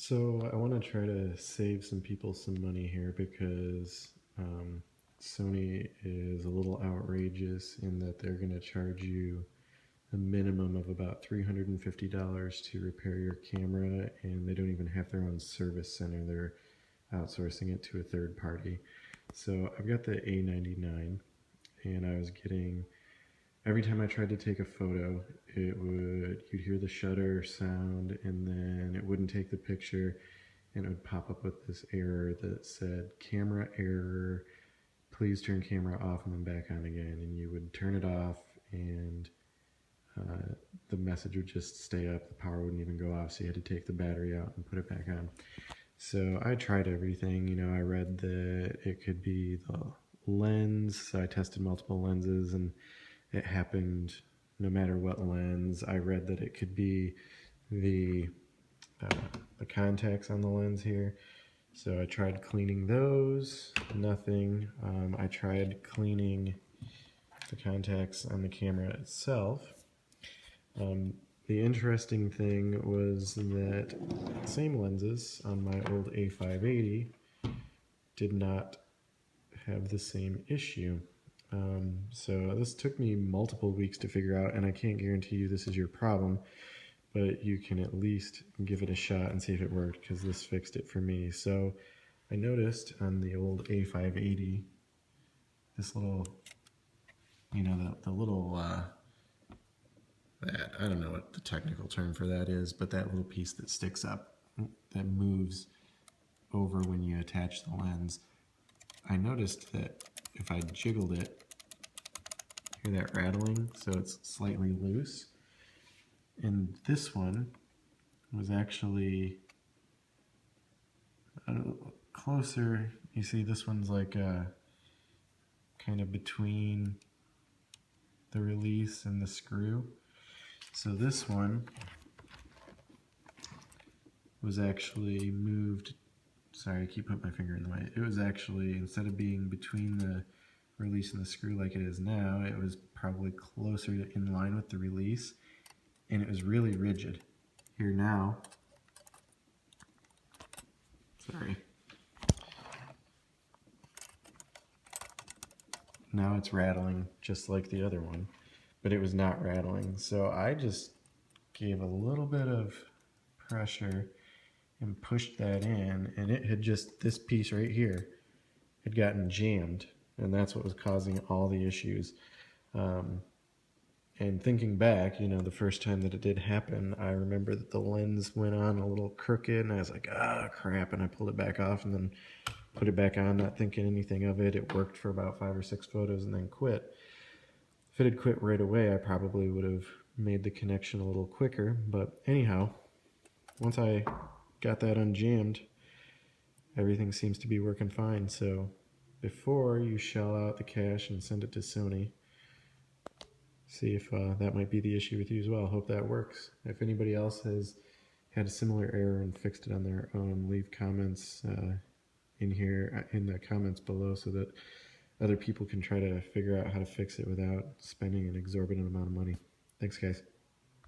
So I want to try to save some people some money here because Sony is a little outrageous in that they're going to charge you a minimum of about $350 to repair your camera, and they don't even have their own service center. They're outsourcing it to a third party. So I've got the A99, and I was getting, every time I tried to take a photo, you'd hear the shutter sound, and then it wouldn't take the picture, and it would pop up with this error that said camera error, please turn camera off and then back on again. And you would turn it off, and the message would just stay up. The power wouldn't even go off, so you had to take the battery out and put it back on. So I tried everything. I read that it could be the lens, so I tested multiple lenses, and it happened no matter what lens. I read that it could be the contacts on the lens here. So I tried cleaning those, nothing. I tried cleaning the contacts on the camera itself. The interesting thing was that same lenses on my old A580 did not have the same issue. So this took me multiple weeks to figure out, and I can't guarantee you this is your problem, but you can at least give it a shot and see if it worked, because this fixed it for me. So I noticed on the old A580, this little, the little, I don't know what the technical term for that is, but that little piece that sticks up, that moves over when you attach the lens. I noticed that if I jiggled it, hear that rattling, so it's slightly loose. And this one was actually closer. You see, this one's like kind of between the release and the screw. So this one was actually moved. Sorry, I keep putting my finger in the way. It was actually, instead of being between the release and the screw like it is now, it was probably closer to in line with the release, and it was really rigid. Here now, sorry. Now it's rattling just like the other one, but it was not rattling. So I just gave a little bit of pressure and pushed that in, and it had just, this piece right here had gotten jammed, and that's what was causing all the issues. And thinking back, the first time that it did happen, I remember that the lens went on a little crooked, and I was like, ah, crap, and I pulled it back off and then put it back on, not thinking anything of it. It worked for about 5 or 6 photos and then quit. If it had quit right away, I probably would have made the connection a little quicker. But anyhow, once I got that unjammed, everything seems to be working fine. So before you shell out the cash and send it to Sony, see if that might be the issue with you as well. Hope that works. If anybody else has had a similar error and fixed it on their own, leave comments in here in the comments below so that other people can try to figure out how to fix it without spending an exorbitant amount of money. Thanks, guys.